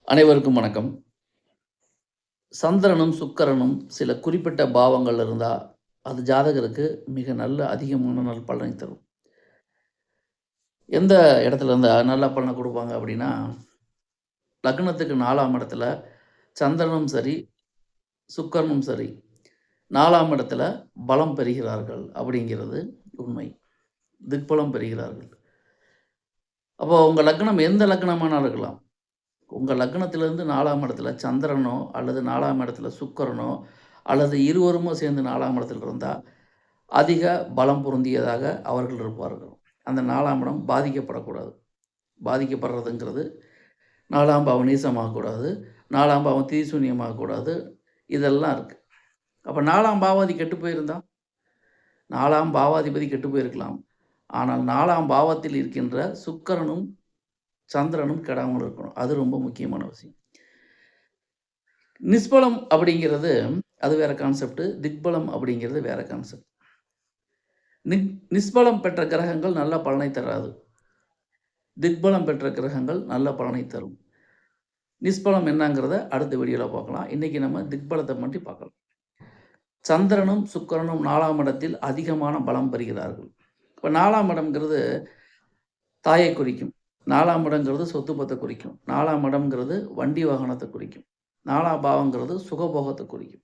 அனைவருக்கும் வணக்கம். சந்திரனும், சுக்கிரனும் சில குறிப்பிட்ட பாவங்கள் இருந்தா, அது ஜாதகருக்கு மிக நல்ல அதிகமான நற்பலனை தரும். எந்த இடத்துல இருந்தா நல்ல பலன குடுப்பாங்க அப்படின்னா, லக்னத்துக்கு 4ஆம் இடத்துல சந்திரனும் சரி, சுக்கிரனும் சரி, 4ஆம் இடத்துல பலம் பெறுகிறார்கள் அப்படிங்கிறது உண்மை. திக்பலம் பெறுகிறார்கள். அப்போ உங்க லக்னம் எந்த லக்னமானாலும் இருக்கலாம். உங்க லக்னத்திலிருந்து 4ஆம் இடத்துல சந்திரனோ, அல்லது 4ஆம் இடத்துல சுக்கிரனோ, அல்லது இருவருமே சேர்ந்து 4ஆம் இடத்துல இருந்தா, அதிக பலம் பொருந்தியதாக அவர்கள் இருப்பார்கள். அந்த 4ஆம் இடம் பாதிக்கப்படக்கூடாது. பாதிக்கப்படுறதுங்கிறது 4ஆம் பாவம் நீசமாகக்கூடாது. 4ஆம் பாவம் தீசூன்யமாகக்கூடாது. இதெல்லாம் இருக்கு. அப்ப 4ஆம் பாவாதி கெட்டு போயிருந்தா? 4ஆம் பாவாதிபதி கெட்டு போயிருக்கலாம். ஆனால் 4ஆம் பாவத்தில் இருக்கின்ற சுக்கிரனும், சந்திரனும் கெடாமல் இருக்கணும். அது ரொம்ப முக்கியமான விஷயம். நிஷ்பலம் அப்படிங்கிறது அது வேற கான்செப்ட். திக்பலம் அப்படிங்கிறது வேற கான்செப்ட். நிஷ்பலம் பெற்ற கிரகங்கள் நல்ல பலனை தராது. திக்பலம் பெற்ற கிரகங்கள் நல்ல பலனை தரும். நிஷ்பலம் என்னங்கிறத அடுத்த வீடியோல பார்க்கலாம். இன்னைக்கு நம்ம திக்பலத்தை மட்டும் பார்க்கலாம். சந்திரனும், சுக்கிரனும் 4ஆம் இடத்தில் அதிகமான பலம் பெறுகிறார்கள். இப்ப 4ஆம் இடம்ங்கிறது தாயை குறிக்கும். 4ஆம் இடம்ங்கிறது சொத்து பத்த குறிக்கும். 4ஆம் இடம்ங்கிறது வண்டி வாகனத்தை குறிக்கும். 4ஆம் பாவங்கிறது சுகபோகத்தை குறிக்கும்.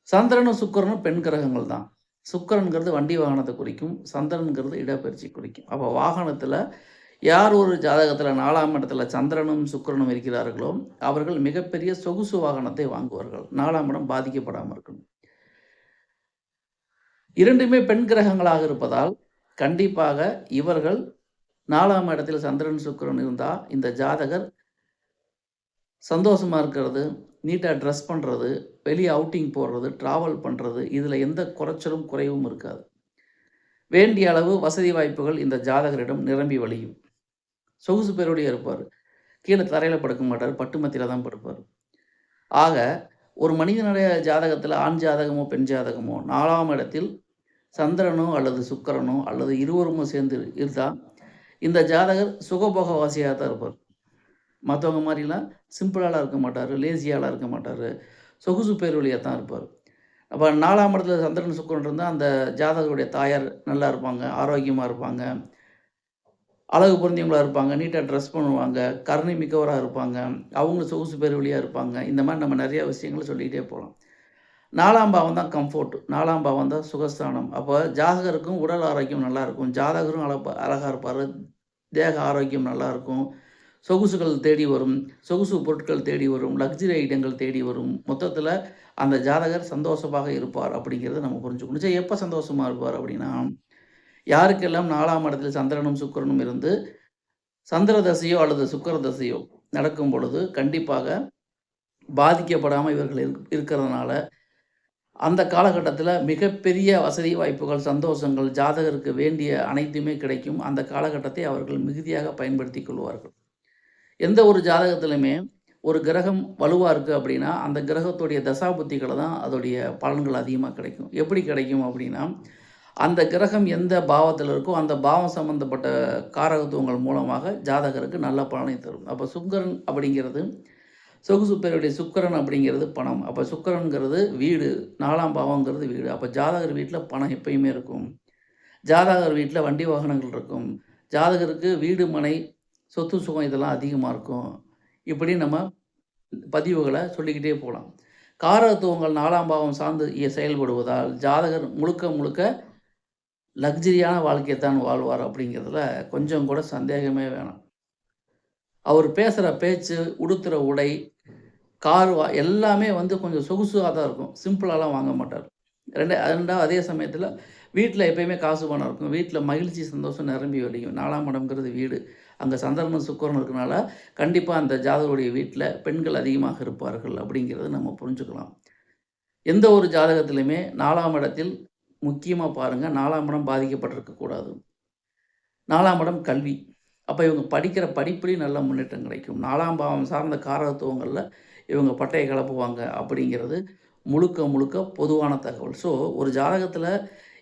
சந்திரனும், சுக்கிரனும் பெண் கிரகங்கள் தான். சுக்கிரன்கிறது வண்டி வாகனத்தை குறிக்கும். சந்திரன்கிறது இடப்பெயர்ச்சி குறிக்கும். அப்ப வாகனத்துல யார் ஒரு ஜாதகத்துல 4ஆம் இடத்துல சந்திரனும், சுக்கிரனும் இருக்கிறார்களோ, அவர்கள் மிகப்பெரிய சொகுசு வாகனத்தை வாங்குவார்கள். 4ஆம் இடம் பாதிக்கப்படாம இருக்கணும். 2மே பெண் கிரகங்களாக இருப்பதால், கண்டிப்பாக இவர்கள் 4ஆம் இடத்தில் சந்திரன், சுக்கிரன் இருந்தா, இந்த ஜாதகர் சந்தோஷமா இருக்கிறது, நீட்டா ட்ரெஸ் பண்றது, வெளிய அவுட்டிங் போறது, டிராவல் பண்றது, இதுல எந்த குறைச்சலும், குறைவும் இருக்காது. வேண்டிய அளவு வசதி வாய்ப்புகள் இந்த ஜாதகரிடம் நிரம்பி வழியும். சொகுசு பேரோடயே இருப்பாரு. கீழ தரையில படுக்க மாட்டாரு. பட்டு மெத்தையில தான் படுப்பாரு. ஆக, ஒரு மனிதனுடைய ஜாதகத்தில ஆண் ஜாதகமோ, பெண் ஜாதகமோ 4ஆம் இடத்தில் சந்திரனோ அல்லது சுக்கிரனோ அல்லது இருவருமே சேர்ந்து இருந்தா, இந்த ஜாதகர் சுகபோகவாசியா தான் இருப்பார். மத்தவங்க மாரிலாம் சிம்பிளாலாம் இருக்க மாட்டாரு. லேசியாலாம் இருக்க மாட்டாரு. சொகுசு பேரொழியா தான் இருப்பாரு. அப்ப 4ஆம் இடத்துல சந்திரன், சுக்கிரன் இருந்தா, அந்த ஜாதகருடைய தாயார் நல்லா இருப்பாங்க, ஆரோக்கியமா இருப்பாங்க. அழகு பொருந்தியவங்களா இருப்பாங்க. நீட்டா ட்ரெஸ் பண்ணுவாங்க. கருணை மிக்கவரா இருப்பாங்க. அவங்களும் சொகுசு பேர்வழியா இருப்பாங்க. இந்த மாரி நம்ம நெறைய விஷயங்கள சொல்லிக்கிட்டே போலாம். 4ஆம் பாவம் தான் கம்ஃபோர்ட். 4ஆம் பாவம் தான் சுகஸ்தானம். அப்ப ஜாதகருக்கும் உடல் ஆரோக்கியம் நல்லா இருக்கும். ஜாதகரும் அழகா இருப்பாரு. தேக ஆரோக்கியம் நல்லா இருக்கும். சொகுசுகள் தேடி வரும். சொகுசு பொருட்கள் தேடி வரும். லக்ஸரி ஐட்டங்கள் தேடி வரும். மொத்தத்தில அந்த ஜாதகர் சந்தோஷமாக இருப்பார் அப்படிங்கிறத நம்ம புரிஞ்சுக்கணும். சரி, எப்ப சந்தோஷமா இருப்பார் அப்படின்னா, யாருக்கெல்லாம் 4ஆம் இடத்தில் சந்திரனும், சுக்கிரனும் இருந்து சந்திர தசையோ அல்லது சுக்கிர தசையோ நடக்கும் பொழுது கண்டிப்பாக பாதிக்கப்படாம இவர்கள் இருக்கிறதுனால, அந்த காலகட்டத்தில மிகப்பெரிய வசதி வாய்ப்புகள், சந்தோஷங்கள், ஜாதகருக்கு வேண்டிய அனைத்துமே கிடைக்கும். அந்த காலகட்டத்தை அவர்கள் மிகுதியாக பயன்படுத்திக் கொள்வார்கள். எந்த ஒரு ஜாதகத்திலுமே ஒரு கிரகம் வலுவா இருக்கு அப்படின்னா, அந்த கிரகத்துடைய தசாபுத்திகள தான் அதோடைய பலன்கள் அதிகமா கிடைக்கும். எப்படி கிடைக்கும் அப்படின்னா, அந்த கிரகம் எந்த பாவத்தில இருக்கோ, அந்த பாவம் சம்மந்தப்பட்ட காரகத்துவங்கள் மூலமாக ஜாதகருக்கு நல்ல பலனை தரும். அப்ப சுக்கிரன் அப்படிங்கிறது சொகுசு பேருடைய சுக்கிரன் அப்படிங்கிறது பணம். அப்ப சுக்கிரன்கிறது வீடு, 4ஆம் பாவங்கிறது வீடு. அப்ப ஜாதகர் வீட்ல பணம் எப்பயுமே இருக்கும். ஜாதகர் வீட்ல வண்டி வாகனங்கள் இருக்கும். ஜாதகருக்கு வீடு, மனை, சொத்து, சுகம் இதெல்லாம் அதிகமா இருக்கும். இப்படி நம்ம பதிவுகள சொல்லிக்கிட்டே போலாம். காரகத்துவங்கள் 4ஆம் பாவம் சார்ந்து செயல்படுவதால், ஜாதகர் முழுக்க முழுக்க லக்ஸரியான வாழ்க்கையத்தான் வாழ்வார் அப்படிங்கிறதுல கொஞ்சம் கூட சந்தேகமே வேணாம். அவர் பேசுற பேச்சு, உடுத்துற உடை, எல்லாமே வந்து கொஞ்சம் சொகுசா தான் இருக்கும். சிம்பிளாலாம் வாங்க மாட்டார். 2வது அதே சமயத்தில வீட்ல எப்பயுமே காசு பணம் இருக்கும். வீட்ல மகிழ்ச்சி, சந்தோஷம் நிரம்பி வழியும். 4ஆம் இடம்ங்கிறது வீடு. அங்க சந்திரனும், சுக்கிரனும் இருக்கனால, கண்டிப்பா அந்த ஜாதகருடைய வீட்ல பெண்கள் அதிகமாக இருப்பார்கள் அப்படிங்கிறத நம்ம புரிஞ்சுக்கலாம். எந்த ஒரு ஜாதகத்திலுமே 4ஆம் இடத்தில் முக்கியமா பாருங்க, 4ஆம் இடம் பாதிக்கப்பட்டிருக்கக் கூடாது. 4ஆம் இடம் கல்வி. அப்ப இவங்க படிக்கிற படிப்பிலயும் நல்ல முன்னேற்றம் கிடைக்கும். 4ஆம் பாவம் சார்ந்த காரகத்துவங்கள்ல இவங்க பட்டைய கிளப்புவாங்க அப்படிங்கிறது முழுக்க முழுக்க பொதுவான தகவல். ஸோ, ஒரு ஜாதகத்தில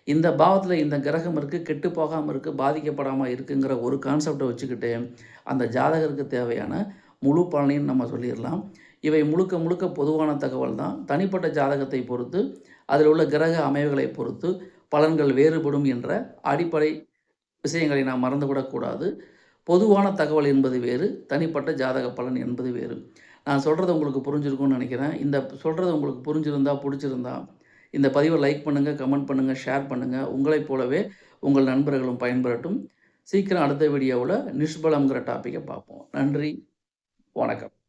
இந்த பாவத்தில இந்த கிரகம் இருக்கு, கெட்டு போகாம இருக்கு, பாதிக்கப்படாம இருக்குங்கிற ஒரு கான்செப்ட்ட வச்சுக்கிட்டு, அந்த ஜாதகருக்கு தேவையான முழு பலனையும் நம்ம சொல்லிடலாம். இவை முழுக்க முழுக்க பொதுவான தகவல் தான். தனிப்பட்ட ஜாதகத்தை பொறுத்து, அதில் உள்ள கிரக அமைவுகளை பொறுத்து பலன்கள் வேறுபடும் என்ற அடிப்படை விஷயங்களை நாம் மறந்துவிடக்கூடாது. பொதுவான தகவல் என்பது வேறு, தனிப்பட்ட ஜாதக பலன் என்பது வேறு. நான் சொல்கிறது உங்களுக்கு புரிஞ்சிருக்கும்னு நினைக்கிறேன். இந்த சொல்கிறது உங்களுக்கு புரிஞ்சிருந்தா, பிடிச்சிருந்தா இந்த பதிவை லைக் பண்ணுங்கள், கமெண்ட் பண்ணுங்கள், ஷேர் பண்ணுங்கள். உங்களைப் போலவே உங்கள் நண்பர்களும் பயன்பெறட்டும். சீக்கிரம் அடுத்த வீடியோவில் நிஷ்பலம்ங்கிற டாப்பிக்கை பார்ப்போம். நன்றி, வணக்கம்.